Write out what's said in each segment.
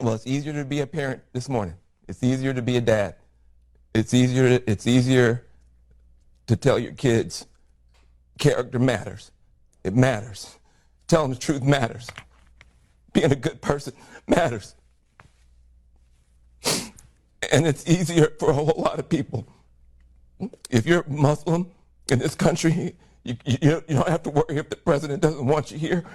Well, it's easier to be a parent this morning. It's easier to be a dad. It's easier to tell your kids character matters. It matters. Telling the truth matters. Being a good person matters. And it's easier for a whole lot of people. If you're Muslim in this country, you don't have to worry if the president doesn't want you here.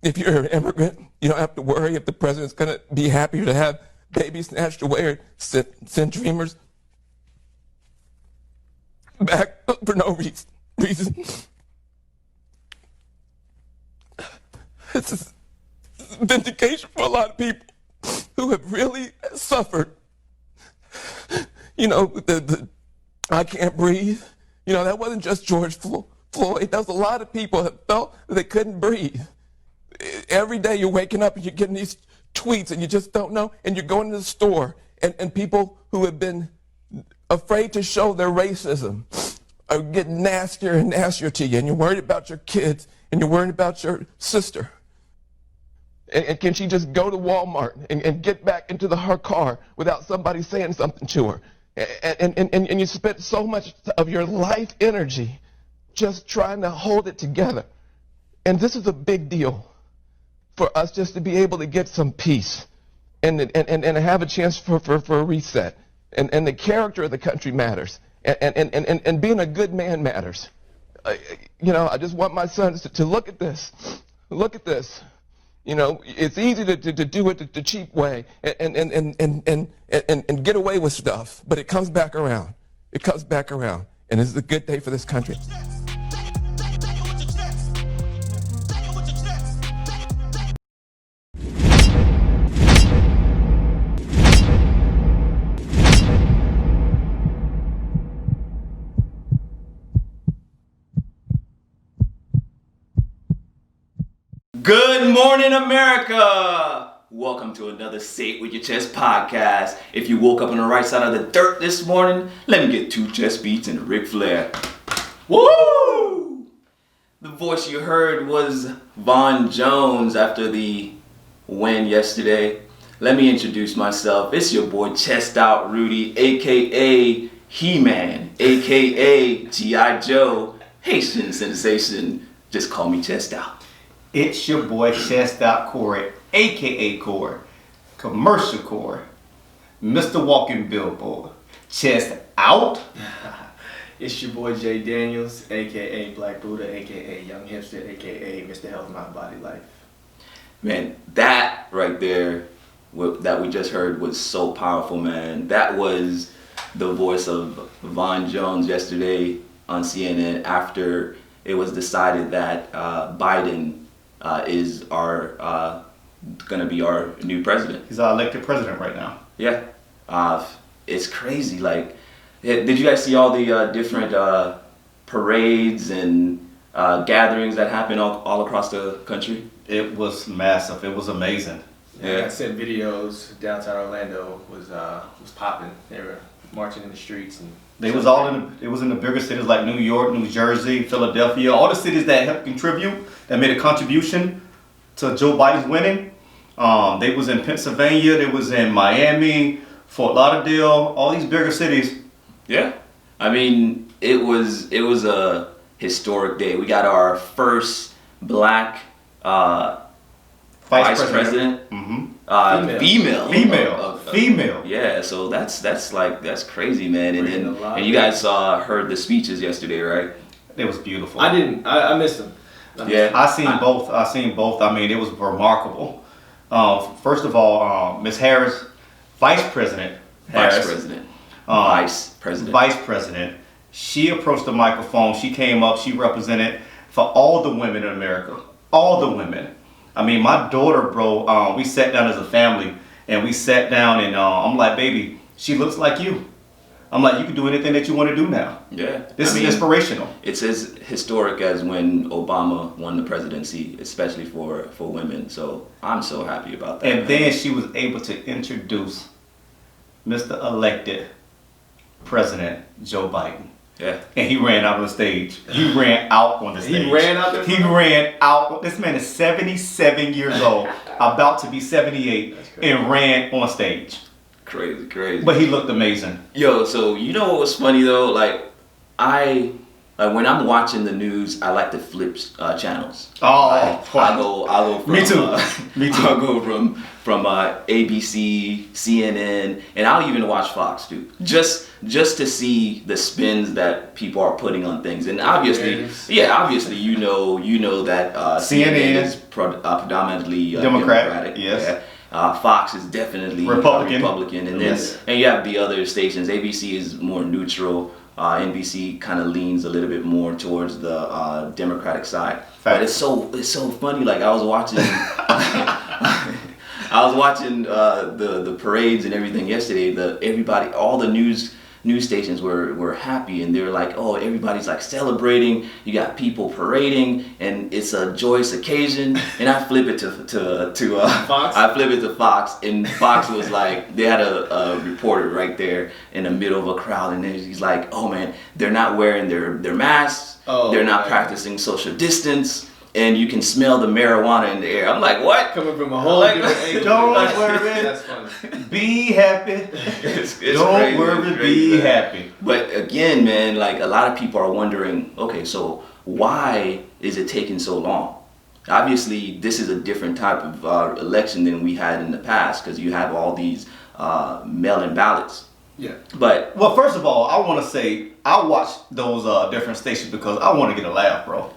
If you're an immigrant, you don't have to worry if the president's going to be happy to have babies snatched away or send dreamers back for no reason. This is vindication for a lot of people who have really suffered. You know, the I can't breathe. You know, that wasn't just George Floyd. That was a lot of people that felt that they couldn't breathe. Every day you're waking up and you're getting these tweets and you just don't know, and you're going to the store and people who have been afraid to show their racism are getting nastier and nastier to you, and you're worried about your kids and you're worried about your sister. And can she just go to Walmart and get back into her car without somebody saying something to her? And you spent so much of your life energy just trying to hold it together. And this is a big deal for us just to be able to get some peace and have a chance for a reset. And the character of the country matters. And being a good man matters. You know, I just want my sons to look at this. Look at this. You know, it's easy to do it the cheap way and get away with stuff, but it comes back around. It comes back around. And this is a good day for this country. Good morning, America! Welcome to another Say It With Your Chest podcast. If you woke up on the right side of the dirt this morning, let me get 2 chest beats and a Ric Flair. Woo! The voice you heard was Von Jones after the win yesterday. Let me introduce myself. It's your boy Chestout Rudy, aka He-Man, aka G.I. Joe, Haitian sensation. Just call me Chestout. It's your boy Chestout Corey, aka Corey, Commercial Corey, Mr. Walking Billboard, Chest Out. It's your boy Jay Daniels, aka Black Buddha, aka Young Hipster, aka Mr. Health Mind Body Life. Man, that right there that we just heard was so powerful, man. That was the voice of Von Jones yesterday on CNN after it was decided that Biden is gonna be our new president. He's our elected president right now. Yeah, it's crazy. Like, did you guys see all the different parades and gatherings that happen all across the country? It was massive. It was amazing. Yeah, I sent videos. Downtown Orlando was popping. They were marching in the streets and. It was in the bigger cities like New York, New Jersey, Philadelphia, all the cities that helped contribute, that made a contribution to Joe Biden's winning. They was in Pennsylvania, they was in Miami, Fort Lauderdale, all these bigger cities. Yeah, I mean, it was a historic day. We got our first black vice president. Mm-hmm. Female. Yeah, so that's crazy, man. And you guys heard the speeches yesterday, right? It was beautiful. I didn't. I missed them. I seen both. I mean, it was remarkable. First of all, Ms. Harris, Vice President. She approached the microphone. She came up. She represented for all the women in America. All the women. I mean, my daughter, bro, we sat down as a family, and we sat down, and I'm like, baby, she looks like you. I'm like, you can do anything that you want to do now. Yeah. This is inspirational. It's as historic as when Obama won the presidency, especially for women. So I'm so happy about that. And then she was able to introduce Mr. Elected President Joe Biden. Yeah. And he ran out on the stage. He ran out on the stage. He ran out there? He ran out. This man is 77 years old. about to be 78, That's crazy. and ran on stage. Crazy. But he looked amazing. Yo, so you know what was funny though? Like when I'm watching the news, I like to flip channels. Oh, I'll go from Me too. Me too. I'll go from ABC, CNN, and I'll even watch Fox too. Just to see the spins that people are putting on things. And obviously, you know that CNN is predominantly Democratic. Yes. Yeah. Fox is definitely Republican, and then and you have the other stations. ABC is more neutral. NBC kind of leans a little bit more towards the Democratic side. But it's so funny. Like I was watching, the parades and everything yesterday. All the news stations were happy, and they were like, oh, everybody's like celebrating. You got people parading, and it's a joyous occasion. And I flip it to Fox. I flip it to Fox, and Fox was like, they had a reporter right there in the middle of a crowd, and he's like, oh man, they're not wearing their masks. They're not practicing social distance. And you can smell the marijuana in the air. I'm like, what? Coming from a whole different angle. Don't worry. That's funny. Be happy. It's Don't crazy, worry, it's crazy, be man. happy. But again, man, like a lot of people are wondering, okay, so why is it taking so long? Obviously, this is a different type of election than we had in the past because you have all these mail-in ballots. Yeah. But Well, first of all, I want to say I watch those different stations because I want to get a laugh, bro.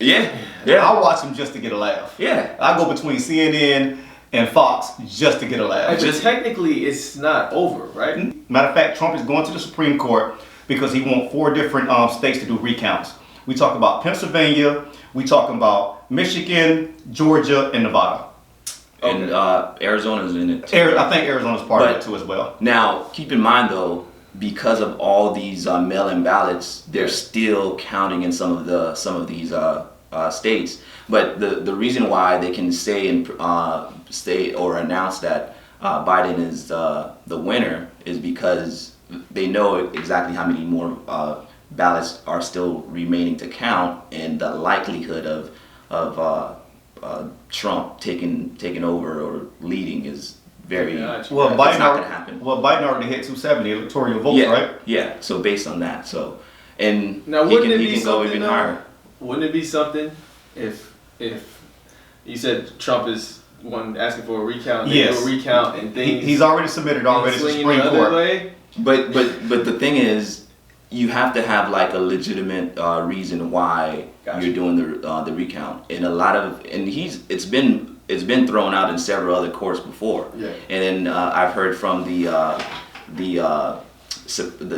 yeah, I watch them just to get a laugh. yeah. I go between CNN and Fox just to get a laugh. But technically, it's not over, right? Matter of fact, Trump is going to the Supreme Court because he wants 4 different states to do recounts. We talk about Pennsylvania, we talking about Michigan, Georgia, and Nevada. And Arizona's in it. I think Arizona's part of it too as well. Now, keep in mind though, because of all these mail-in ballots, they're still counting in some of these states. But the reason why they can say and state or announce that Biden is the winner is because they know exactly how many more ballots are still remaining to count, and the likelihood of Trump taking over or leading is very. Well, it's Biden not going to happen. Biden already hit 270 electoral votes, Yeah, right? yeah. So based on that, and Now, he wouldn't can it be go something even though? higher. Wouldn't it be something if you said Trump is one asking for a recount, they Yes. do a recount and things. He's already submitted already to the swinging Supreme the other Court. way? But the thing is, you have to have like a legitimate reason why Gotcha. you're doing the recount, and it's been thrown out in several other courts before. Yeah. And then I've heard from the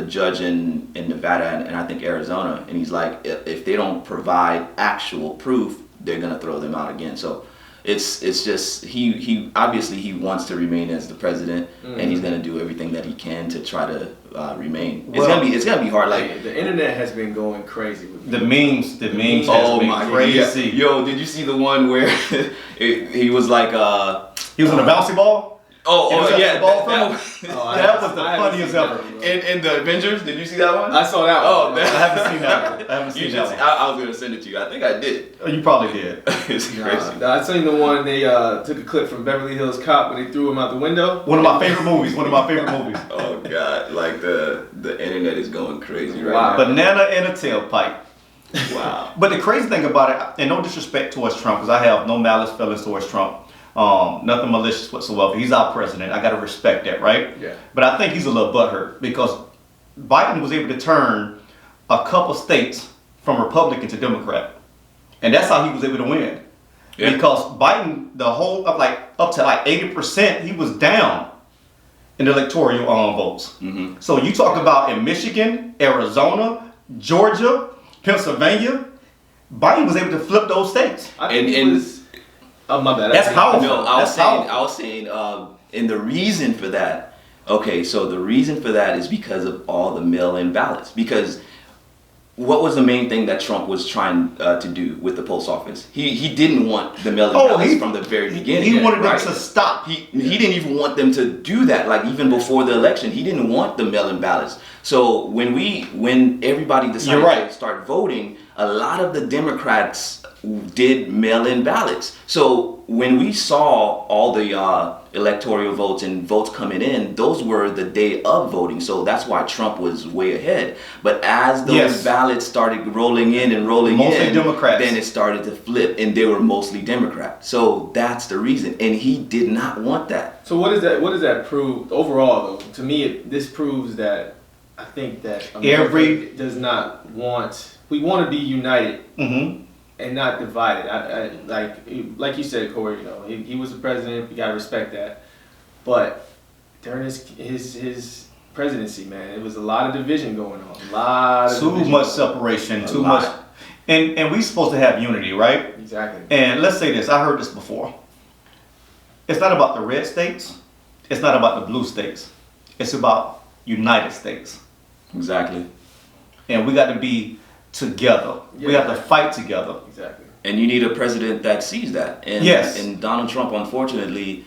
judge in Nevada and I think Arizona, and he's like, if they don't provide actual proof, they're gonna throw them out again. So it's just he obviously he wants to remain as the president, and he's gonna do everything that he can to try to remain. It's gonna be hard. Like The internet has been going crazy with The memes oh has been my crazy. God. Yo, did you see the one where he was like He was on a bouncy ball. yeah, The ball that from Oh, I that haven't- was the I haven't funniest seen that ever. one, bro. in the Avengers. Did you see that one? I saw that Oh, one. I haven't seen that one. I haven't You seen should that see- I was gonna send it to you. I think I did. one. You probably did. It's crazy. Nah, I seen the one they took a clip from Beverly Hills Cop when they threw him out the window. One of my favorite movies. Oh God, like the internet is going crazy right Wow. Banana in a tailpipe. now. Wow. But the crazy thing about it, and no disrespect towards Trump, because I have no malice feelings towards Trump. Nothing malicious whatsoever. He's our president. I gotta respect that, right? Yeah. But I think he's a little butthurt because Biden was able to turn a couple states from Republican to Democrat, and that's how he was able to win. Yeah. Because Biden, up to 80%, he was down in the electoral votes. Mm-hmm. So you talk about in Michigan, Arizona, Georgia, Pennsylvania, Biden was able to flip those states. I think And- it and- was. Oh my bad. That's powerful. No, I was That's saying, and the reason for that. Okay, so the reason for that is because of all the mail-in ballots. Because what was the main thing that Trump was trying to do with the post office? He didn't want the mail-in ballots from the very beginning. He wanted right? them to stop. He didn't even want them to do that. Like even before the election, he didn't want the mail-in ballots. So when everybody decided You're right. to start voting, a lot of the Democrats did mail-in ballots. So when we saw all the electoral votes and votes coming in, those were the day of voting. So that's why Trump was way ahead. But as those ballots started rolling in and rolling mostly in, Democrats. then it started to flip, and they were mostly Democrats. So that's the reason, and he did not want that. So what does that prove overall, though? To me, this proves that I think that America does not want. We want to be united. Mm-hmm. And not divided. Like you said, Corey. You know, he was the president. You gotta respect that. But during his presidency, man, it was a lot of division going on. Too much separation. Too much. And we supposed to have unity, right? Exactly. And let's say this. I heard this before. It's not about the red states. It's not about the blue states. It's about United States. Exactly. And we got to be together. Yeah. We have to fight together. Exactly. And you need a president that sees that. And, yes. And Donald Trump, unfortunately,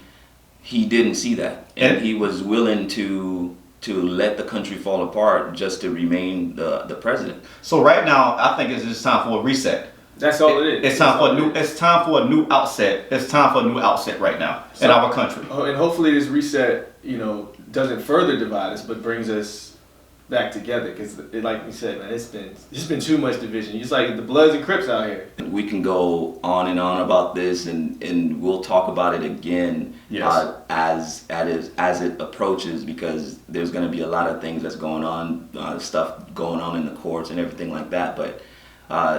he didn't see that. And he was willing to let the country fall apart just to remain the president. So right now, I think it's just time for a reset. That's all it is. It's time for a new. It's time for a new outset. It's time for a new outset right now in our country. And hopefully, this reset, doesn't further divide us, but brings us back together. Because, like you said, man, it's been too much division. It's like the Bloods and Crips out here. We can go on and on about this, and we'll talk about it again as it approaches, because there's going to be a lot of things that's going on, stuff going on in the courts and everything like that. But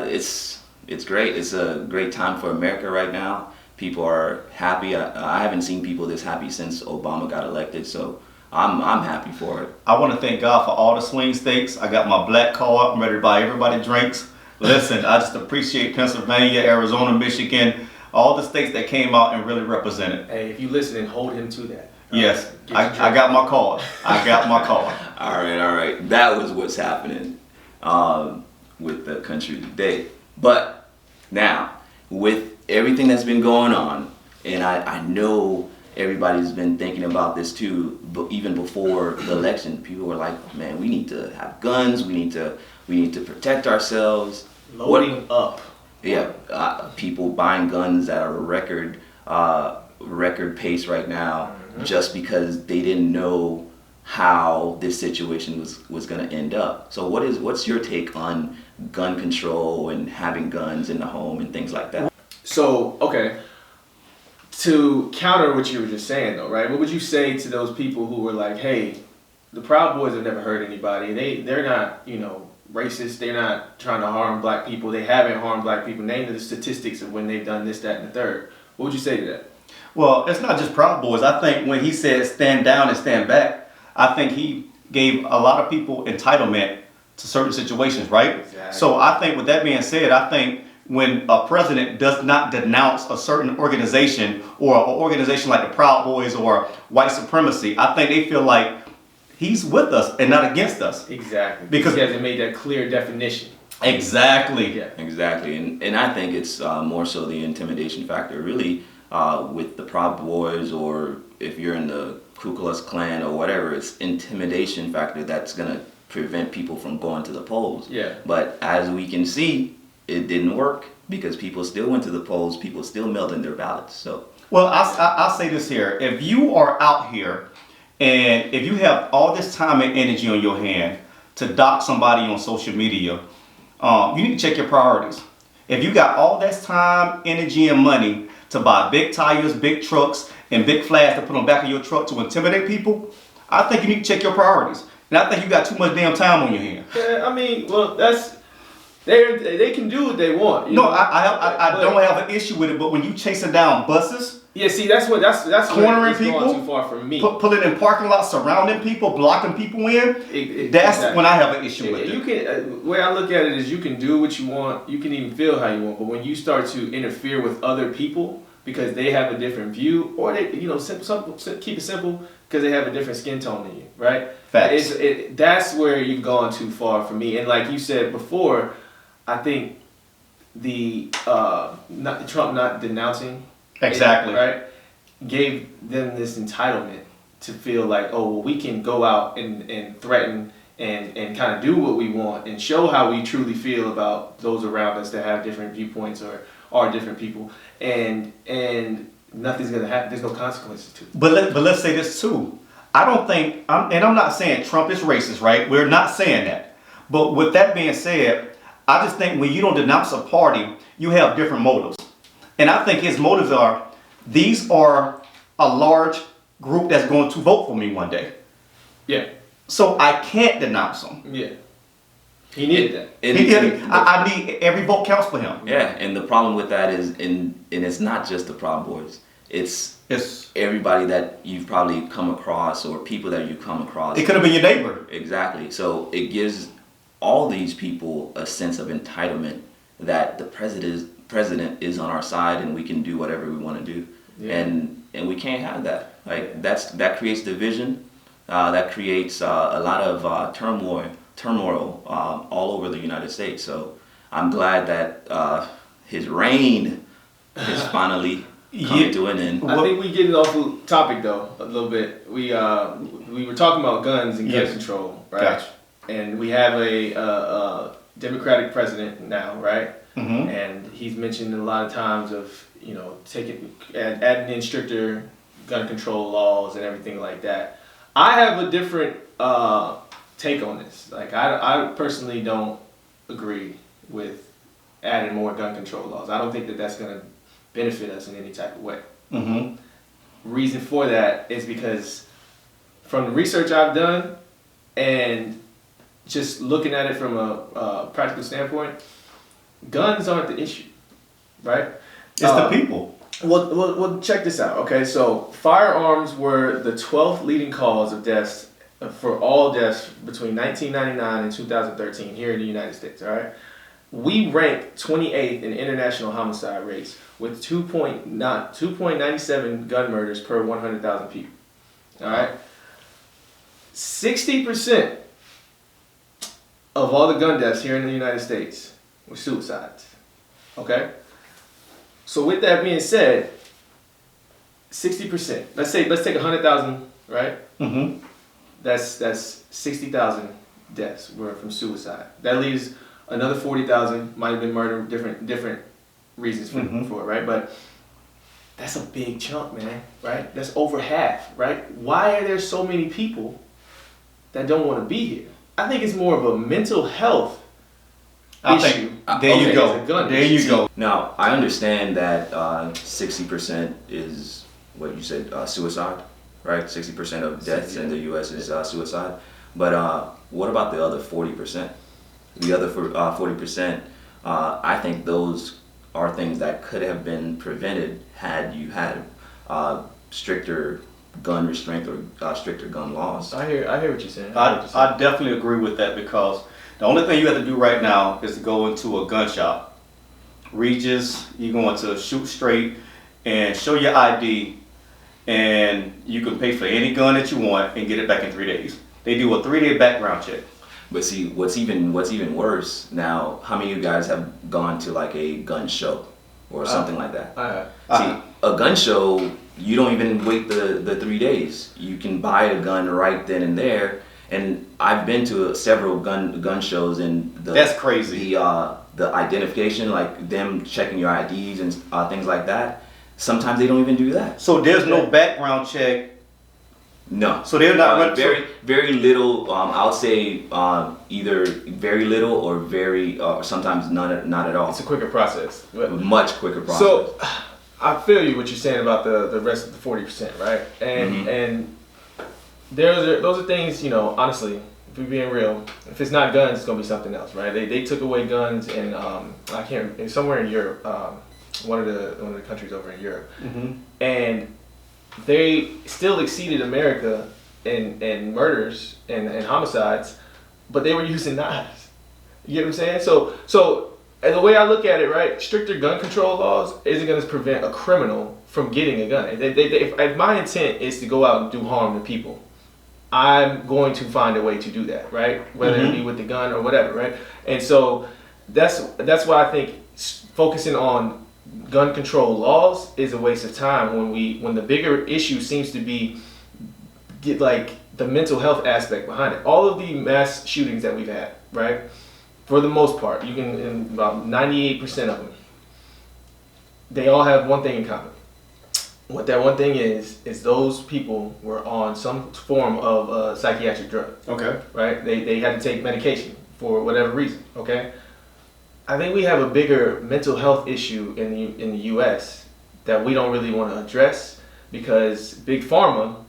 it's great. It's a great time for America right now. People are happy. I haven't seen people this happy since Obama got elected, so I'm happy for it. I want to thank God for all the swing states. I got my black card. I'm ready to buy everybody drinks. Listen, I just appreciate Pennsylvania, Arizona, Michigan, all the states that came out and really represented. Hey, if you listening, hold him to that. Yes, I got my card. I got my card. All right. That was what's happening with the country today. But now, with everything that's been going on, and I know everybody's been thinking about this too, but even before the election, people were like, man, we need to have guns, we need to protect ourselves. Loading up. Yeah, people buying guns at a record pace right now, just because they didn't know how this situation was going to end up. So what's your take on gun control and having guns in the home and things like that? So, okay. To counter what you were just saying, though, right? What would you say to those people who were like, "Hey, the Proud Boys have never hurt anybody. They're not, racist. They're not trying to harm black people. They haven't harmed black people. Name the statistics of when they've done this, that, and the third." What would you say to that? Well, it's not just Proud Boys. I think when he said stand down and stand back, I think he gave a lot of people entitlement to certain situations, right? Exactly. So I think with that being said, I think when a president does not denounce a certain organization or an organization like the Proud Boys or white supremacy, I think they feel like he's with us and not against us. Exactly. Because he hasn't made that clear definition. Exactly. Yeah. Exactly. And I think it's more so the intimidation factor, really, with the Proud Boys, or if you're in the Ku Klux Klan or whatever, it's intimidation factor that's going to prevent people from going to the polls. Yeah. But as we can see, it didn't work, because people still went to the polls, people still mailed in their ballots. So, well, I'll say this here. If you are out here and if you have all this time and energy on your hand to dock somebody on social media, you need to check your priorities. If you got all this time, energy, and money to buy big tires, big trucks, and big flags to put on the back of your truck to intimidate people, I think you need to check your priorities. And I think you got too much damn time on your hand. Yeah, I mean, well, they can do what they want. I don't have an issue with it, but when you chasing down buses, yeah, see, that's cornering people, going too far for me. Pulling in parking lots, surrounding people, blocking people in. That's when I have an issue with it. You can. The way I look at it is, you can do what you want. You can even feel how you want. But when you start to interfere with other people because they have a different view, or they, keep it simple, because they have a different skin tone than you, right? Facts. That's where you've gone too far for me. And like you said before, I think the Trump not denouncing exactly right gave them this entitlement to feel like, oh, well, we can go out and threaten and kind of do what we want and show how we truly feel about those around us that have different viewpoints or are different people, and nothing's gonna happen. There's no consequences to it. But let's say this too. I don't think, and I'm not saying Trump is racist, right? We're not saying that. But with that being said, I just think when you don't denounce a party, you have different motives. And I think his motives are, these are a large group that's going to vote for me one day. Yeah. So I can't denounce them. Yeah. He needed that. I need every vote counts for him. Yeah, and the problem with that is, and it's not just the Proud Boys. It's everybody that you've probably come across or people that you've come across. It could have been your neighbor. Exactly. So it gives all these people a sense of entitlement that the president is on our side and we can do whatever we want to do. Yeah. And we can't have that. Like that creates division. That creates a lot of turmoil all over the United States. So I'm glad that his reign is finally coming to an end. I think we getting off the topic though a little bit. We were talking about guns and gun control, right? Gotcha. And we have a Democratic president now, right? Mm-hmm. And he's mentioned a lot of times of adding in stricter gun control laws and everything like that. I have a different take on this. Like I personally don't agree with adding more gun control laws. I don't think that that's going to benefit us in any type of way. Mm-hmm. Reason for that is because from the research I've done and just looking at it from a practical standpoint, guns aren't the issue, right? It's the people. Well, check this out. Okay, so firearms were the 12th leading cause of deaths for all deaths between 1999 and 2013 here in the United States. All right, we rank 28th in international homicide rates with 2.97 gun murders per 100,000 people. All right, 60% of all the gun deaths here in the United States were suicides. Okay. So with that being said, 60%. Let's take 100,000, right? Mm-hmm. That's 60,000 deaths were from suicide. That leaves another 40,000 might have been murder, different reasons for it, right? But that's a big chunk, man, right? That's over half, right? Why are there so many people that don't want to be here? I think it's more of a mental health issue. There you go. There you go. Now, I understand that 60% is what you said, suicide, right? 60% of deaths in the U.S. is suicide. But what about the other 40%? The other 40%, I think those are things that could have been prevented had you had stricter gun restraint or stricter gun laws. I hear what you're saying. I definitely agree with that because the only thing you have to do right now is to go into a gun shop. Regis, you're going to shoot straight and show your ID, and you can pay for any gun that you want and get it back in 3 days. They do a 3-day background check. But see, what's even worse now, how many of you guys have gone to like a gun show or something like that? See, a gun show, you don't even wait the 3 days. You can buy a gun right then and there. And I've been to several gun shows, and that's crazy. The identification, like them checking your IDs and things like that. Sometimes they don't even do that. So there's no background check. No. So they're not very little. I would say either very little or sometimes not at all. It's a quicker process. Much quicker process. So I feel you what you're saying about the rest of the 40%, right? And those are things, honestly, if we're being real, if it's not guns, it's gonna be something else, right? They took away guns in somewhere in Europe, one of the countries over in Europe, and they still exceeded America in murders and homicides, but they were using knives. You get what I'm saying? So and the way I look at it, right, stricter gun control laws isn't going to prevent a criminal from getting a gun. If my intent is to go out and do harm to people, I'm going to find a way to do that, right? Whether it be with the gun or whatever, right? And so that's why I think focusing on gun control laws is a waste of time when the bigger issue seems to be the mental health aspect behind it. All of the mass shootings that we've had, right? For the most part, you can, in about 98% of them, they all have one thing in common. What that one thing is those people were on some form of psychiatric drug. Okay. Right? They had to take medication for whatever reason. Okay. I think we have a bigger mental health issue in the U.S. that we don't really want to address because Big Pharma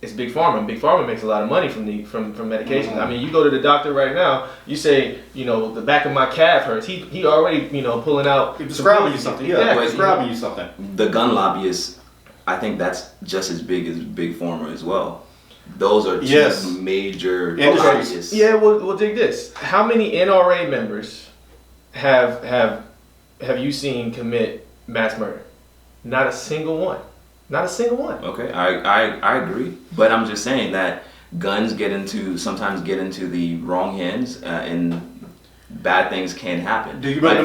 is Big Pharma. Big Pharma makes a lot of money from medications. I mean, you go to the doctor right now, you say, the back of my calf hurts. He already, pulling out. He's prescribing you something. Yeah, exactly. prescribing you something. The gun lobbyists, I think that's just as big as Big Pharma as well. Those are two major lobbyists. Yeah, we'll dig this. How many NRA members have you seen commit mass murder? Not a single one. Not a single one. Okay, I agree, but I'm just saying that guns sometimes get into the wrong hands, and bad things can happen. Do you remember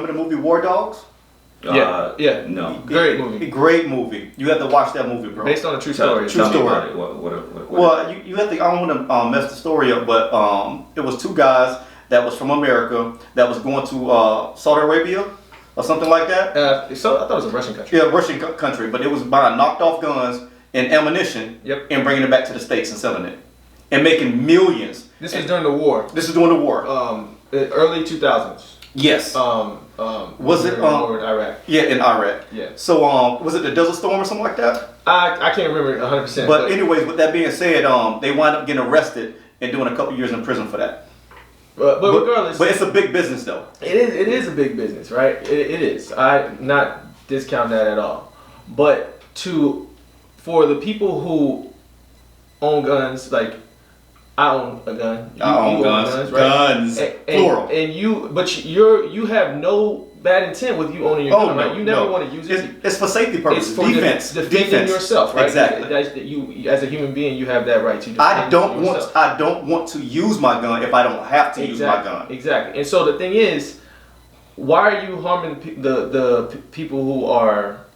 the movie War Dogs? Yeah. No. Great movie. Great movie. You have to watch that movie, bro. Based on a true story. True story. About it. What? Well, you have to. I don't want to mess the story up, but it was two guys that was from America that was going to Saudi Arabia or something like that. So I thought it was a Russian country. Yeah, Russian country, but it was buying knocked off guns and ammunition and bringing it back to the States and selling it and making millions. This was during the war. This is during the war. Early 2000s. Yes. Was it war in Iraq? Yeah, in Iraq. Yeah. So was it the Desert Storm or something like that? I can't remember 100%. But anyways, with that being said, they wind up getting arrested and doing a couple years in prison for that. But regardless, but it's a big business though. It is a big business, right? It is. I not discount that at all. But for the people who own guns, like I own a gun. You own guns, right? Guns, plural. And you have no bad intent with you owning your gun, right? You never want to use it. It's for safety purposes. It's for defending yourself, right? Exactly. You as a human being, you have that right to defend yourself. I don't want to use my gun if I don't have to use my gun. Exactly. And so the thing is, why are you harming the people who are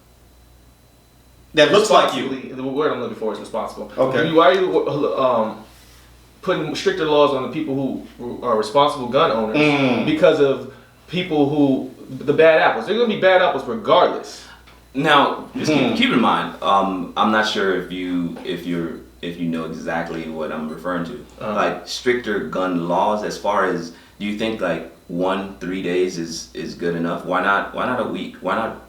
that looks like you? The word I'm looking for is responsible. Okay. Why are you putting stricter laws on the people who are responsible gun owners because of people who the bad apples? They're gonna be bad apples regardless. Now, just keep in mind. I'm not sure if you know exactly what I'm referring to. Like stricter gun laws. As far as, do you think like 1-3 days is good enough? Why not a week? Why not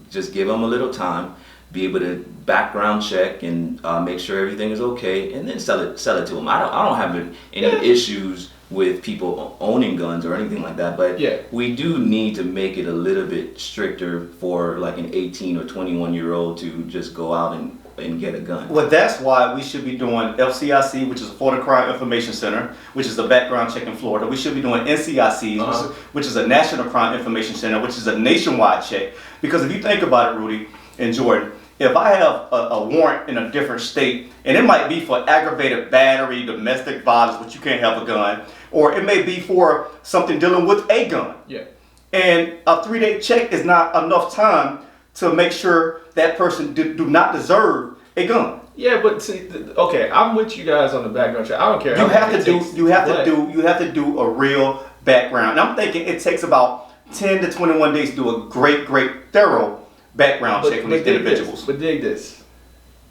just give them a little time? Be able to background check and make sure everything is okay, and then sell it to them. I don't have any issues with people owning guns or anything like that, but we do need to make it a little bit stricter for like an 18 or 21-year-old to just go out and get a gun. Well, that's why we should be doing FCIC, which is a Florida Crime Information Center, which is a background check in Florida. We should be doing NCIC, which is a National Crime Information Center, which is a nationwide check. Because if you think about it, Rudy and Jordan, if I have a warrant in a different state, and it might be for aggravated battery, domestic violence, but you can't have a gun, or it may be for something dealing with a gun. Yeah. And a 3-day check is not enough time to make sure that person do not deserve a gun. Yeah, but see, okay, I'm with you guys on the background check. I don't care. You have to do a real background. And I'm thinking it takes about 10 to 21 days to do a great thorough background check on these individuals. But dig this.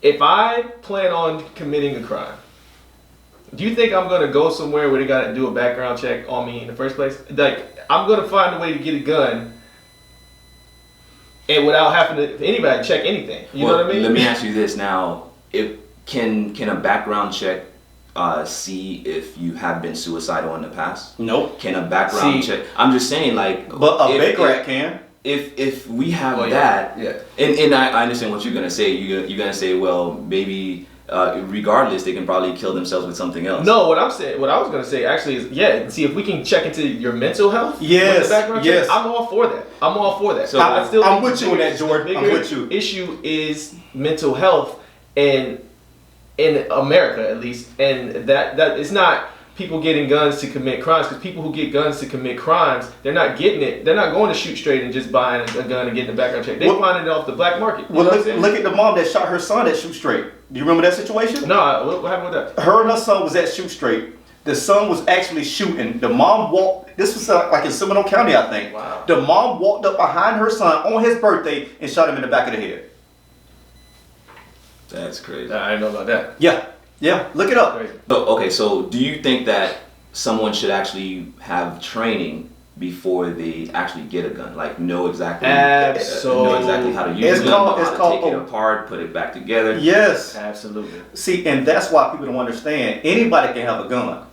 If I plan on committing a crime, do you think I'm going to go somewhere where they got to do a background check on me in the first place? Like, I'm going to find a way to get a gun and without having to anybody check anything. You know what I mean? Let me ask you this now. Can a background check see if you have been suicidal in the past? Nope. Can a background check? I'm just saying, like, but a big rat can. If we have and I understand what you're gonna say. You're gonna say, well, maybe regardless, they can probably kill themselves with something else. No, what I was gonna say actually is see if we can check into your mental health. Yes, with the background check, I'm all for that. So I'm with you on that, Jordan. I'm with you. Issue is mental health, and in America at least, and that it's not people getting guns to commit crimes, because people who get guns to commit crimes, they're not getting it. They're not going to shoot straight and just buying a gun and getting the background check. They're buying it off the black market. Well, look at the mom that shot her son at Shoot Straight. Do you remember that situation? No, what happened with that? Her and her son was at Shoot Straight. The son was actually shooting. The mom walked. This was like in Seminole County, I think. Wow. The mom walked up behind her son on his birthday and shot him in the back of the head. That's crazy. I didn't know about that. Yeah. Look it up. Crazy. So do you think that someone should actually have training before they actually get a gun? Like know exactly how to use It's a gun, called- how to take it apart, put it back together. Yes. Absolutely. See, and that's why people don't understand. Anybody can have a gun,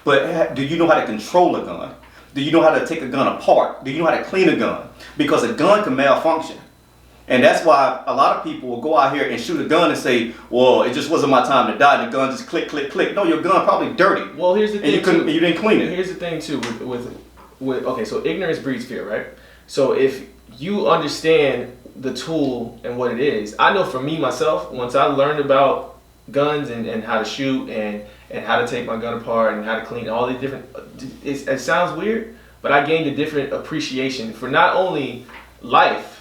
but do you know how to control a gun? Do you know how to take a gun apart? Do you know how to clean a gun? Because a gun can malfunction. And that's why a lot of people will go out here and shoot a gun and say, well, it just wasn't my time to die. The gun just click, click, click. No, your gun probably dirty. Well, here's the thing. And you didn't clean it. Here's the thing too with okay, so ignorance breeds fear, right? So if you understand the tool and what it is, I know for me myself, once I learned about guns and how to shoot and how to take my gun apart and how to clean all these different, it sounds weird, but I gained a different appreciation for not only life,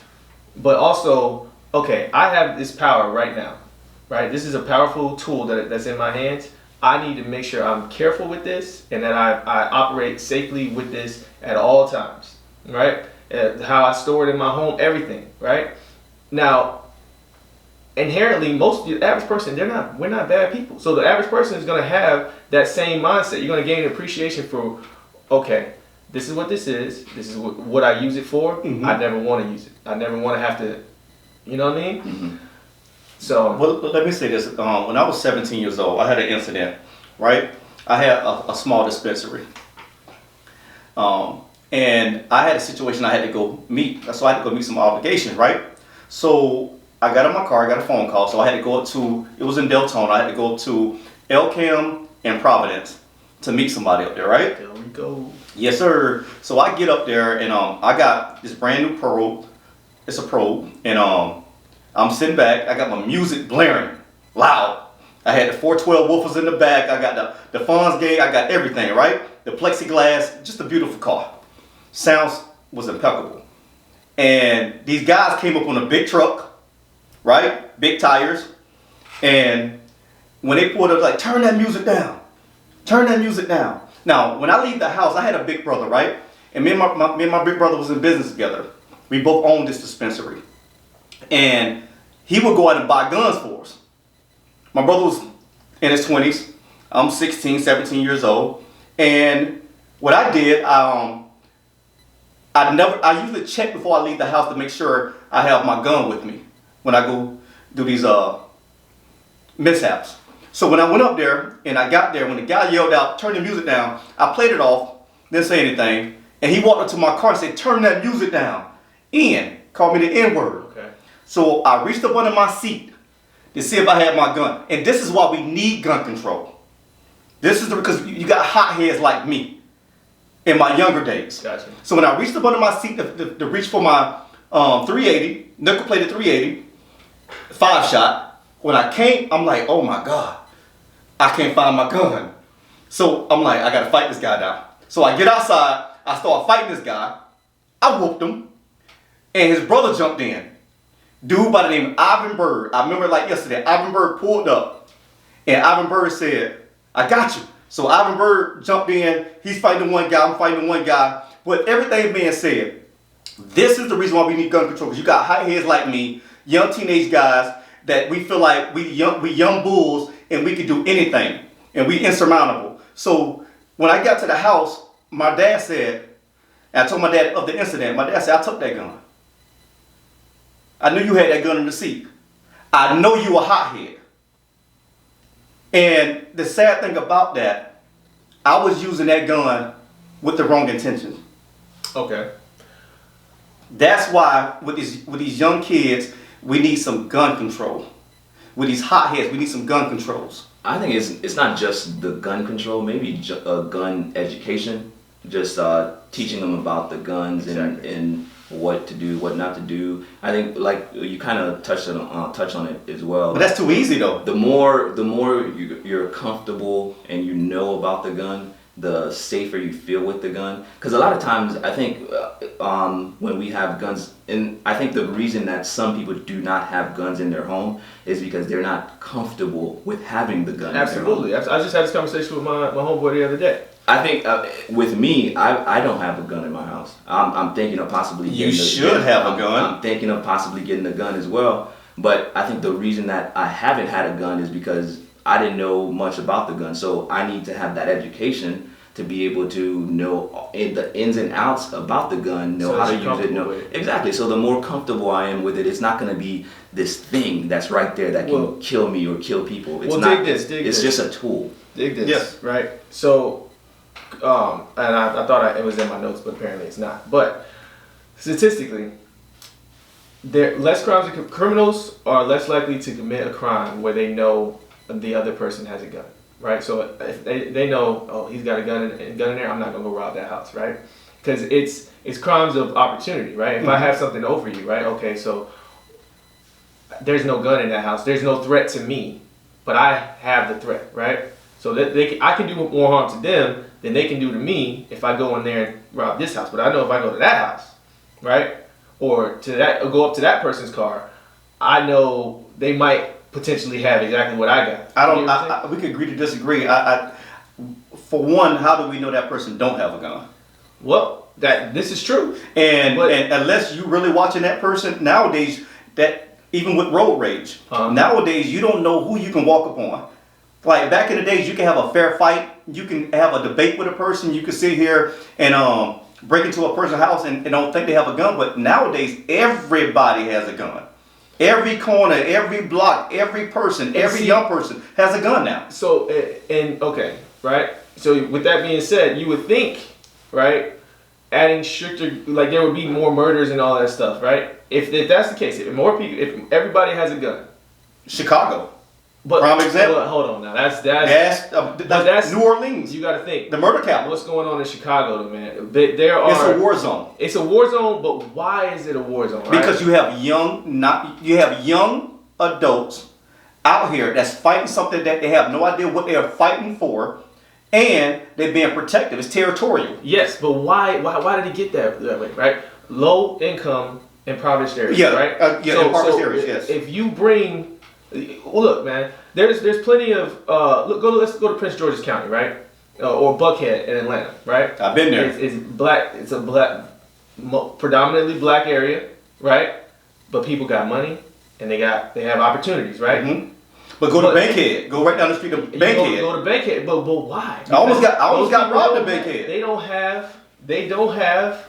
but also, okay, I have this power right now, right? This is a powerful tool that's in my hands. I need to make sure I'm careful with this and that I operate safely with this at all times, right? How I store it in my home, everything, right? Now, inherently, the average person, we're not bad people. So the average person is going to have that same mindset. You're going to gain an appreciation for, okay, this is what this is. This is what I use it for. Mm-hmm. I never want to use it. I never want to have to, you know what I mean? Mm-hmm. So, Well, let me say this. When I was 17 years old, I had an incident, right? I had a small dispensary. And I had a situation I had to go meet. So I had to go meet some obligations, right? So I got in my car, I got a phone call. So I had to go up to, it was in Deltona, I had to go up to Elkham and Providence to meet somebody up there, right? there we go. Yes, sir. So I get up there and I got this brand new probe. It's a probe. And I'm sitting back. I got my music blaring loud. I had the 412 woofers in the back. I got the Fonz gate. I got everything, right? The plexiglass. Just a beautiful car. Sounds was impeccable. And these guys came up on a big truck, right? Big tires. And when they pulled up, like, turn that music down. Turn that music down. Now, when I leave the house, I had a big brother, right? And me and my big brother was in business together. We both owned this dispensary. And he would go out and buy guns for us. My brother was in his 20s. I'm 16, 17 years old. And what I did, I usually check before I leave the house to make sure I have my gun with me when I go do these mishaps. So when I went up there and I got there, when the guy yelled out, turn the music down, I played it off, didn't say anything. And he walked up to my car and said, turn that music down. N, called me the N-word. Okay. So I reached up under my seat to see if I had my gun. And this is why we need gun control. This is because you got hot heads like me in my younger days. Gotcha. So when I reached up under my seat to reach for my 380, nickel-plated 380, 5-shot, when I came, I'm like, oh my God, I can't find my gun. So I'm like, I gotta fight this guy down. So I get outside, I start fighting this guy. I whooped him, and his brother jumped in. Dude by the name of Ivan Bird. I remember it like yesterday. Ivan Bird pulled up, and Ivan Bird said, I got you. So Ivan Bird jumped in. He's fighting one guy. I'm fighting one guy. With everything being said, this is the reason why we need gun control. Because you got hot heads like me, young teenage guys, that we feel like we young bulls and we can do anything. And we insurmountable. So when I got to the house, my dad said, and I told my dad of the incident, my dad said, I took that gun. I knew you had that gun in the seat. I know you a hothead. And the sad thing about that, I was using that gun with the wrong intentions. Okay. That's why with these young kids, we need some gun control. With these hotheads, we need some gun controls. I think it's not just the gun control, maybe gun education, just teaching them about the guns Exactly. and what to do, what not to do. I think like you kind of touch on it as well. But that's too easy though. The more you're comfortable and you know about the gun, the safer you feel with the gun. Because a lot of times, I think when we have guns, and I think the reason that some people do not have guns in their home is because they're not comfortable with having the gun. Absolutely. In their home. I just had this conversation with my homeboy the other day. I think with me, I don't have a gun in my house. I'm thinking of possibly getting have a gun. I'm thinking of possibly getting a gun as well. But I think the reason that I haven't had a gun is because I didn't know much about the gun. So I need to have that education to be able to know the ins and outs about the gun, know how to use it. Know exactly. So the more comfortable I am with it, it's not going to be this thing that's right there that can kill me or kill people. It's not. Dig this. Just a tool. Dig this. Yes. Right. So, and I thought it was in my notes, but apparently it's not. But statistically, criminals are less likely to commit a crime where they know the other person has a gun. Right, so if they know, oh, he's got a gun in there, I'm not gonna go rob that house, right? Because it's crimes of opportunity, right? If I have something over you, right? Okay, so there's no gun in that house, there's no threat to me, but I have the threat, right? So that I can do more harm to them than they can do to me if I go in there and rob this house. But I know if I go to that house, right, or go up to that person's car, I know they might potentially have exactly what I got. We could agree to disagree. For one, how do we know that person don't have a gun? Well, this is true. And unless you really watching that person nowadays, that even with road rage, nowadays you don't know who you can walk upon. Like back in the days, you can have a fair fight, you can have a debate with a person, you can sit here and break into a person's house and don't think they have a gun. But nowadays, everybody has a gun. Every corner, every block, every person, every young person has a gun now. So, okay, right? So with that being said, you would think, right, adding stricter, like there would be more murders and all that stuff, right? If that's the case, if everybody has a gun. Chicago. But prime example. Hold on now. That's New Orleans. You got to think the murder capital. What's going on in Chicago, though, man? It's a war zone. It's a war zone, but why is it a war zone? Right? Because you have young adults out here that's fighting something that they have no idea what they are fighting for, and they're being protective. It's territorial. Yes, but why did it get that way? Right? Low income, impoverished areas. Yeah, right. Impoverished areas. Yes. If you bring look, man. There's plenty of let's go to Prince George's County, right? Or Buckhead in Atlanta, right? I've been there. It's black. It's a predominantly black area, right? But people got money and they have opportunities, right? Mm-hmm. But go to Bankhead. Go right down the street to Bankhead. Go to Bankhead, but why? I almost got robbed at Bankhead. They don't have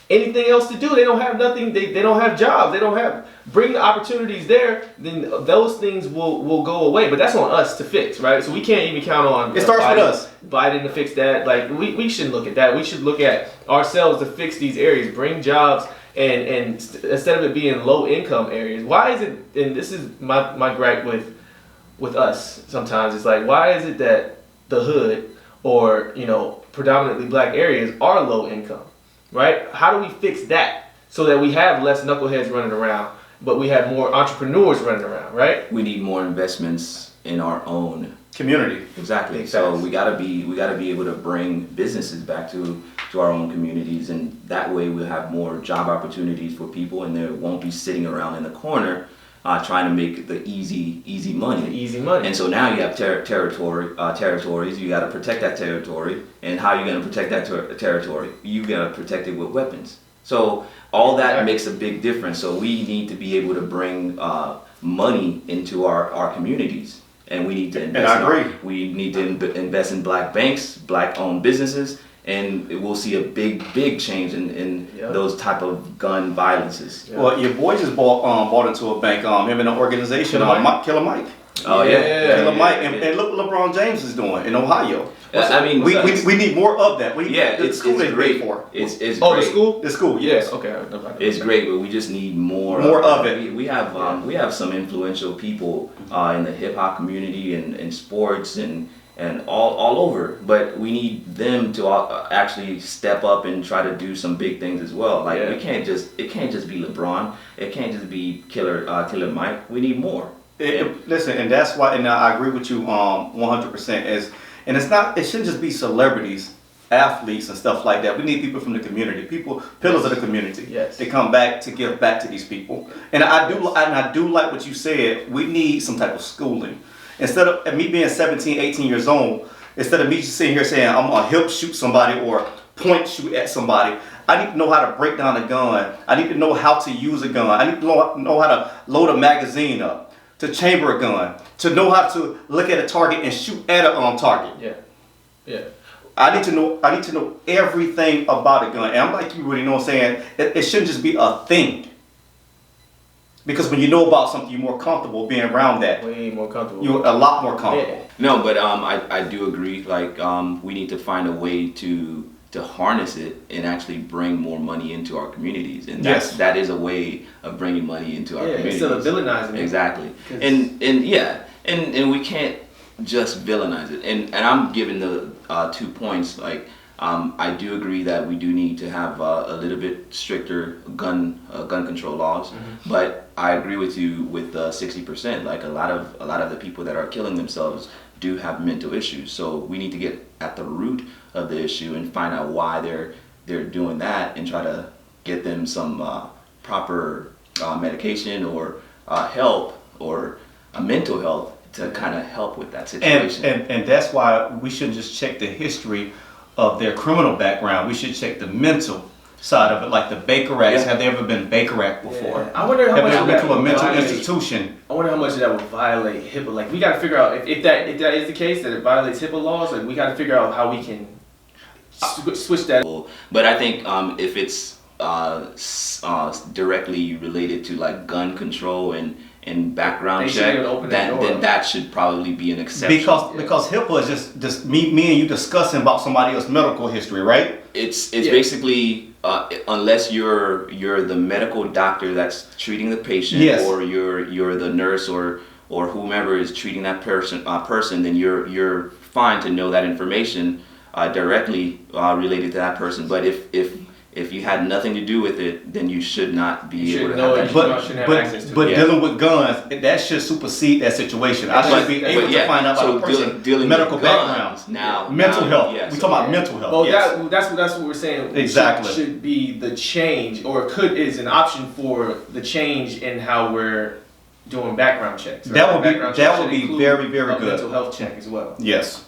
anything else to do. They don't have nothing. They don't have jobs. They don't have bring the opportunities there. Then those things will go away. But that's on us to fix, right? So we can't even count on. It starts with us. Biden to fix that. Like we shouldn't look at that. We should look at ourselves to fix these areas. Bring jobs and instead of it being low income areas. Why is it? And this is my gripe with us. Sometimes it's like, why is it that the hood or predominantly black areas are low income? Right? How do we fix that so that we have less knuckleheads running around, but we have more entrepreneurs running around, right? We need more investments in our own community. Exactly. So we gotta be able to bring businesses back to our own communities, and that way we'll have more job opportunities for people, and they won't be sitting around in the corner trying to make the easy money. Easy money. And so now you have territories. You got to protect that territory. And how are you going to protect that territory? You got to protect it with weapons. So all that makes a big difference. So we need to be able to bring money into our communities, and we need to invest. And I agree. We need to invest in black banks, black-owned businesses. And we'll see a big change in those type of gun violences. Yeah. Well, your boy just bought into a bank. Him and an organization, Killer Mike. Oh yeah. Killer Mike, and look what LeBron James is doing in Ohio. I mean, we need more of that. It's great. It's great. The school. Yes. Okay. It's great, but we just need more of it. We have some influential people in the hip hop community and sports and and all over. But we need them to actually step up and try to do some big things as well. Like it can't just be LeBron. It can't just be Killer Mike. We need more. Listen, and that's why, and I agree with you 100%. And it shouldn't just be celebrities, athletes, and stuff like that. We need people from the community, pillars of the community. Yes. To come back to give back to these people. And I do like what you said. We need some type of schooling. Instead of me being 17, 18 years old, instead of me just sitting here saying I'm gonna help shoot somebody or point shoot at somebody, I need to know how to break down a gun. I need to know how to use a gun. I need to know how to load a magazine up, to chamber a gun, to know how to look at a target and shoot at a target. Yeah. I need to know everything about a gun. And I'm like you, really know what I'm saying? It shouldn't just be a thing. Because when you know about something, you're more comfortable being around that. Way more comfortable. You're a lot more comfortable. Yeah. No, but I do agree. Like we need to find a way to harness it and actually bring more money into our communities, and that is a way of bringing money into our communities. Instead of villainizing it. Exactly. And we can't just villainize it. And I'm giving the 2 points. Like I do agree that we do need to have a little bit stricter gun control laws, but I agree with you with 60%. Like a lot of the people that are killing themselves do have mental issues. So we need to get at the root of the issue and find out why they're doing that and try to get them some proper medication or help or mental health to kind of help with that situation. And that's why we shouldn't just check the history of their criminal background. We should check the mental side of it, like the Baker Acts. Have they ever been Baker Act before? Yeah. I wonder how much have they of been that to a mental violate- institution? I wonder how much of that would violate HIPAA. Like we got to figure out if that is the case, that it violates HIPAA laws. Like we got to figure out how we can switch that. But I think if it's directly related to like gun control and background check, then that should probably be an exception. Because HIPAA is just me and you discussing about somebody else's medical history, right? It's basically unless you're the medical doctor that's treating the patient, or you're the nurse or whomever is treating that person, then you're fine to know that information directly related to that person. But if you had nothing to do with it, then you should not be able to have that. But dealing with guns, that should supersede that situation. I should be able to find out about a person's medical background, mental health. We're talking about mental health. Well, that's what we're saying. Exactly. Should be the change, or is an option for the change in how we're doing background checks. That would be very, very good. Mental health check as well. Yes.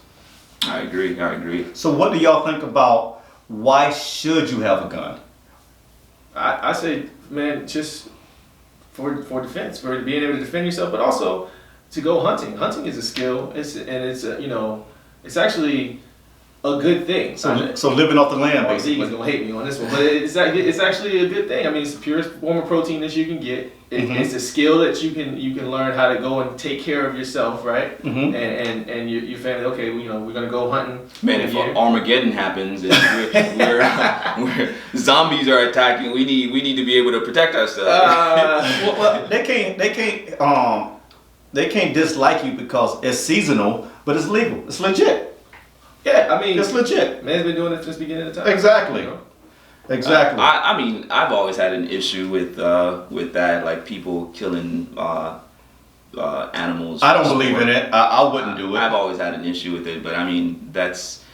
I agree. So what do y'all think about why should you have a gun? I say, man, just for defense, for being able to defend yourself, but also to go hunting. Hunting is a skill. It's actually a good thing. So living off the land, basically. He's gonna hate me on this one, but it's actually a good thing. I mean, it's the purest form of protein that you can get. It's a skill that you can learn how to go and take care of yourself, right? And your family. Okay, we're gonna go hunting. Man, if Armageddon happens and we're zombies are attacking, we need to be able to protect ourselves. Well, they can't dislike you because it's seasonal, but it's legal. It's legit. Yeah, I mean, it's legit. Man's been doing it since the beginning of time. Exactly. Exactly. I mean, I've always had an issue with that, like people killing animals. I don't believe in it. I wouldn't do it. I've always had an issue with it, but I mean, that's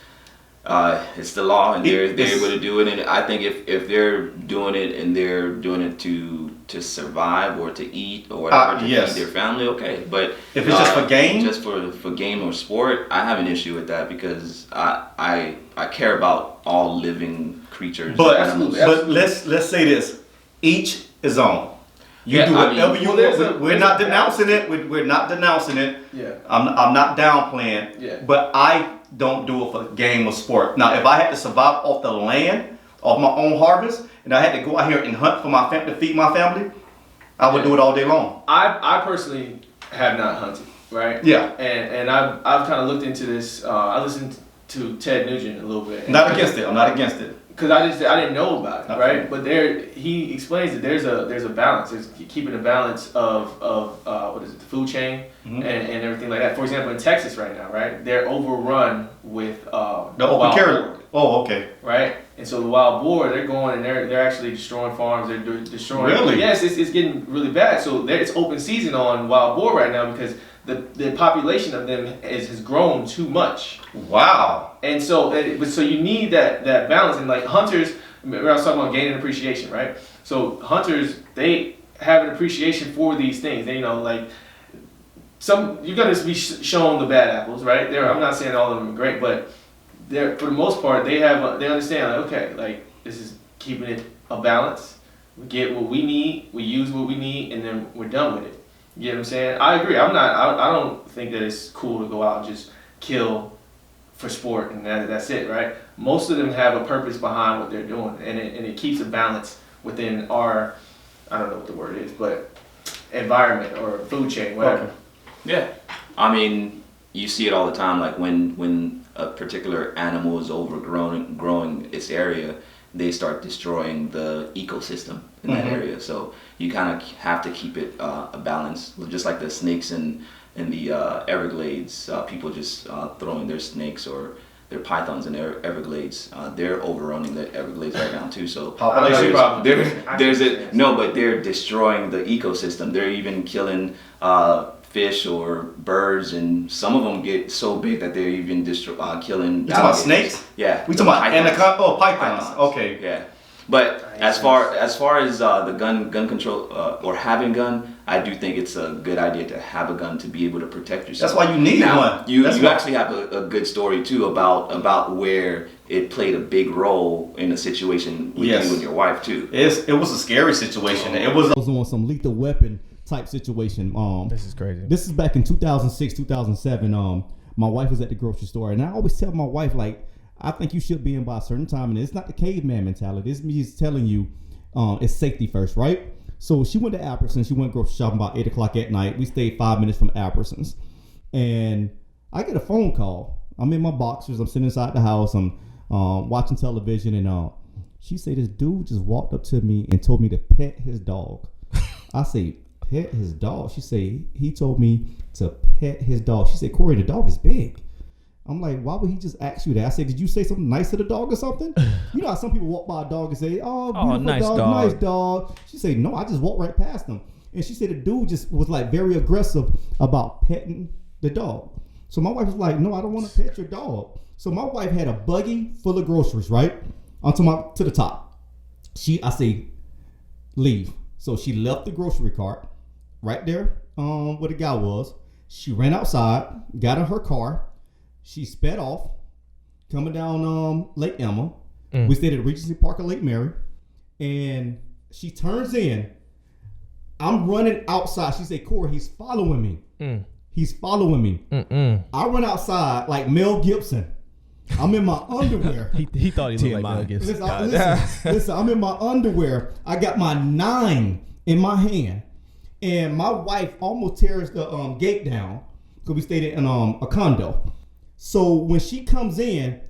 it's the law, and they're able to do it. And I think if they're doing it and they're doing it to survive or to eat or whatever, to feed their family, okay. But if it's just for game, just for game or sport, I have an issue with that because I care about all living creatures. But let's say this: each is own. You do whatever you want. We're not denouncing it. We're not denouncing it. Yeah. I'm not downplaying. Yeah. But I don't do it for game or sport. Now, if I had to survive off the land, off my own harvest, and I had to go out here and hunt for my family to feed my family, I would do it all day long. I personally have not hunted, right? Yeah. And I've kind of looked into this. I listened to Ted Nugent a little bit. Not against it. I'm not against it. because I didn't know about it, right? But he explains that there's a balance. There's keeping a balance of what is it, the food chain and everything like that. For example, in Texas right now, right, they're overrun with the open carry. Oh, okay. Right, and so the wild boar, they're going and they're actually destroying farms. They're destroying. Really? Yes, it's getting really bad. So it's open season on wild boar right now because the population of them has grown too much. Wow. And so you need that balance. And like hunters, remember I was talking about gaining appreciation, right? So hunters, they have an appreciation for these things. They, like you're gonna be shown the bad apples, right? I'm not saying all of them are great, but for the most part, they understand, like, okay, like this is keeping it a balance. We get what we need, we use what we need, and then we're done with it. You know what I'm saying? I agree. I don't think that it's cool to go out and just kill for sport and that's it, right? Most of them have a purpose behind what they're doing, and it keeps a balance within our, I don't know what the word is, but environment or food chain, whatever. Okay. Yeah, I mean, you see it all the time. Like when a particular animal is growing its area, they start destroying the ecosystem in that area. So you kind of have to keep it a balance, just like the snakes in the Everglades. People just throwing their snakes or their pythons in their Everglades. They're overrunning the Everglades right now too. So they're destroying the ecosystem. They're even killing fish or birds, and some of them get so big that they're even killing. You talking about snakes? Yeah. We talking about anaconda? Oh, pythons. Okay. Yeah. But as far as the gun control or having gun, I do think it's a good idea to have a gun to be able to protect yourself. That's why you need one. You actually have a good story too about where it played a big role in a situation with you and your wife too. It was a scary situation. It was on some lethal weapon type situation. This is crazy. This is back in 2006, 2007. My wife was at the grocery store, and I always tell my wife, like, I think you should be in by a certain time, and it's not the caveman mentality. It's me just telling you, it's safety first, right? So she went to Albertsons. She went grocery shopping about 8 o'clock at night. We stayed 5 minutes from Albertsons, and I get a phone call. I'm in my boxers. I'm sitting inside the house. I'm watching television, and she said this dude just walked up to me and told me to pet his dog. I say, pet his dog? She said he told me to pet his dog. She said, Corey, the dog is big. I'm like, why would he just ask you that? I said, did you say something nice to the dog or something? You know how some people walk by a dog and say, oh, beautiful nice dog, nice dog. She said, no, I just walked right past him. And she said the dude just was like very aggressive about petting the dog. So my wife was like, no, I don't want to pet your dog. So my wife had a buggy full of groceries, right? To the top. I say, leave. So she left the grocery cart right there where the guy was. She ran outside, got in her car. She sped off, coming down Lake Emma. We stayed at Regency Park of Lake Mary. And she turns in. I'm running outside. She said, Corey, he's following me. He's following me. I run outside like Mel Gibson. I'm in my underwear. He thought he looked like Mel Gibson. Listen, I'm in my underwear. I got my 9 in my hand. And my wife almost tears the gate down because we stayed in a condo. So when she comes in,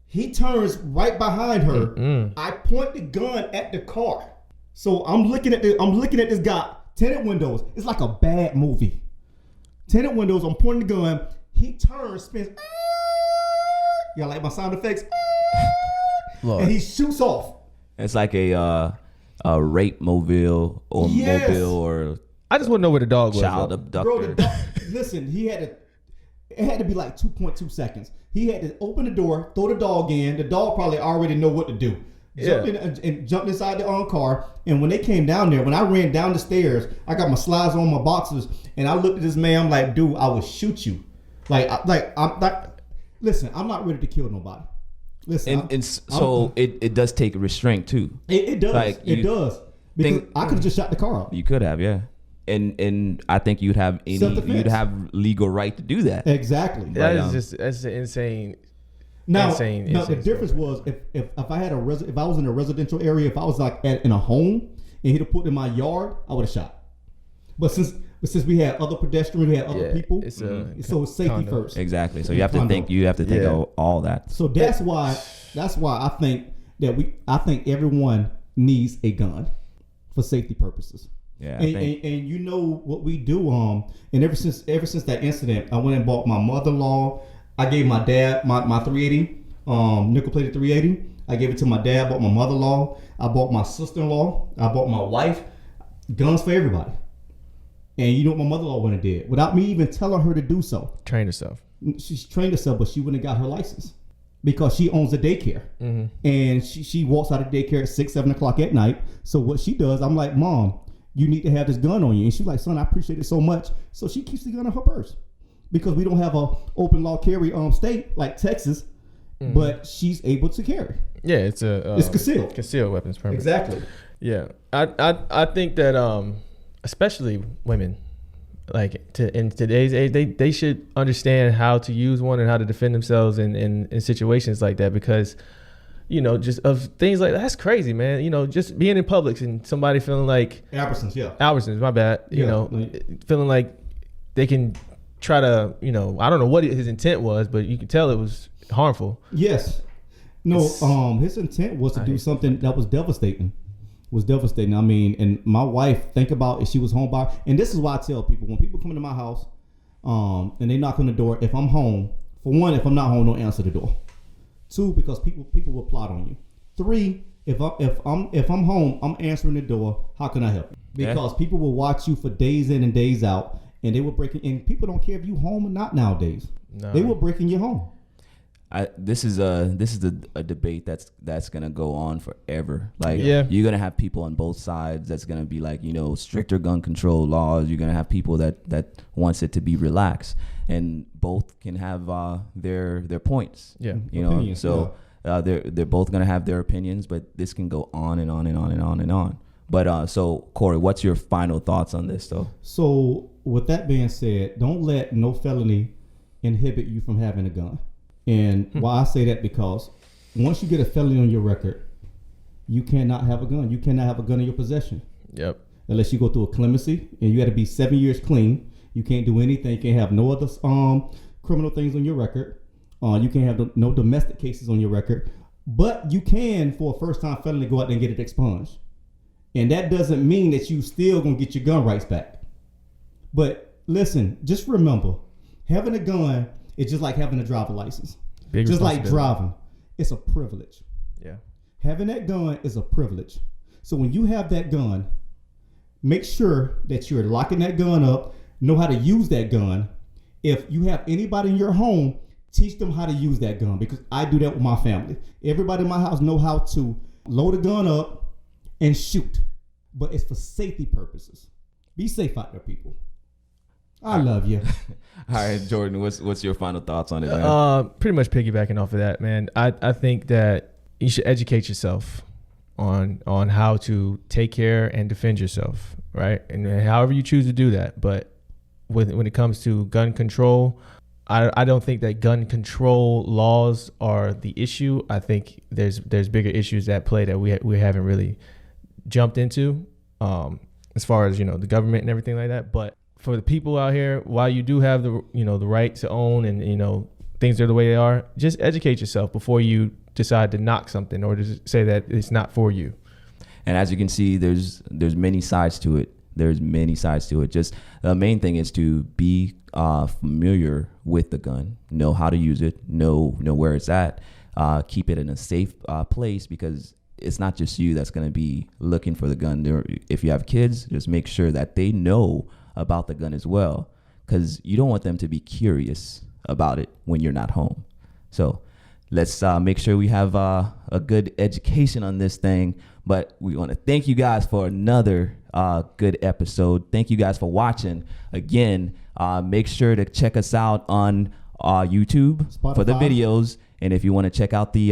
he turns right behind her. I point the gun at the car. So I'm looking at this guy. Tinted windows. It's like a bad movie. Tinted windows. I'm pointing the gun. He turns, spins. Y'all like my sound effects? Lord. And he shoots off. It's like a rape mobile or mobile or I just want to know where the dog was. child though. abductor. Bro, listen, it had to be like 2.2 seconds. He had to open the door, throw the dog in. The dog probably already know what to do. Jumped inside the car. And when they came down there, when I ran down the stairs, I got my slides on, my boxers, and I looked at this man. I'm like, dude, I will shoot you. Listen, I'm not ready to kill nobody. Listen, it does take restraint too. It does. Like, it does. Because I could have just shot the car up. You could have, yeah. And I think you'd have legal right to do that. Exactly. That's an insane. Now the difference was if I had if I was in a residential area, if I was like in a home and he'd have put it in my yard, I would have shot. But since we had other pedestrians, we had other people, so it's safety first. Exactly. So you have to think. You have to think of all that. So that's why I think that I think everyone needs a gun for safety purposes. Yeah, And you know what we do, and ever since that incident, I went and bought my mother-in-law. I gave my dad my 380, nickel-plated 380. I gave it to my dad. Bought my mother-in-law. I bought my sister-in-law. I bought my wife. Guns for everybody. And you know what my mother-in-law went and did without me even telling her to do so. Train herself. She's trained herself, but she wouldn't have got her license because she owns a daycare, and she walks out of daycare at 6-7 o'clock at night. So what she does, I'm like, Mom, you need to have this gun on you. And she's like, son, I appreciate it so much. So she keeps the gun in her purse because we don't have a open law carry state like Texas, but she's able to carry. Yeah, it's concealed. Concealed weapons permit. Exactly. Yeah, I think that especially women, like in today's age, they should understand how to use one and how to defend themselves in situations like that, because just of things like that's crazy, man. Just being in Publix and somebody feeling like Albertsons, my bad. Feeling like they can try to, I don't know what his intent was, but you can tell it was harmful. Yes. No, his intent was to do something that was devastating. I mean, and my wife, think about if she was home by, and this is why I tell people, when people come into my house, and they knock on the door, if I'm home, for one, if I'm not home, don't answer the door. 2, because people will plot on you. 3, if I'm home, I'm answering the door. How can I help you? Because people will watch you for days in and days out, and they will break in. And people don't care if you home or not nowadays. No. They will break in your home. This is a debate that's gonna go on forever. Like, you're gonna have people on both sides that's gonna be like, stricter gun control laws. You're gonna have people that wants it to be relaxed, and both can have their points. Yeah, opinions, so they're both gonna have their opinions, but this can go on and on and on and on and on. But so Corey, what's your final thoughts on this though? So with that being said, don't let no felony inhibit you from having a gun. And why I say that, because once you get a felony on your record, you cannot have a gun. You cannot have a gun in your possession. Yep. Unless you go through a clemency, and you got to be 7 years clean. You can't do anything. You can't have no other criminal things on your record. You can't have no domestic cases on your record. But you can, for a first-time felony, go out there and get it expunged. And that doesn't mean that you still gonna get your gun rights back. But listen, just remember, having a gun is just like having a driver's license. Just like driving, it's a privilege. Yeah. Having that gun is a privilege. So when you have that gun, make sure that you're locking that gun up, know how to use that gun. If you have anybody in your home, teach them how to use that gun, because I do that with my family. Everybody in my house know how to load a gun up and shoot, but it's for safety purposes. Be safe out there, people. I love you. All right, Jordan, what's your final thoughts on it, man? Pretty much piggybacking off of that, man. I think that you should educate yourself on how to take care and defend yourself, right? And however you choose to do that. But when it comes to gun control, I don't think that gun control laws are the issue. I think there's bigger issues at play that we haven't really jumped into, as far as the government and everything like that. But for the people out here, while you do have the the right to own and things are the way they are, just educate yourself before you decide to knock something or to say that it's not for you. And as you can see, there's many sides to it. Just the main thing is to be familiar with the gun, know how to use it, know where it's at, keep it in a safe place, because it's not just you that's going to be looking for the gun. If you have kids, just make sure that they know about the gun as well, because you don't want them to be curious about it when you're not home. So let's make sure we have a good education on this thing. But we want to thank you guys for another good episode. Thank you guys for watching. Again, make sure to check us out on YouTube, Spotify, for the videos. And if you want to check out the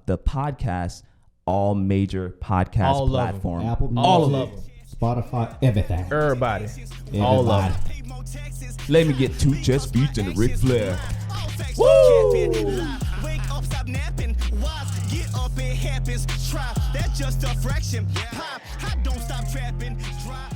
podcast, all major podcast platforms, Apple Music, all of them, Spotify, everything. Everybody. All of them. Let me get 2 chest beats and a Ric Flair. Woo! Wake up, stop napping. Watch, get up, it happens. Try, that's just a fraction. Pop, I don't stop trapping. Drop.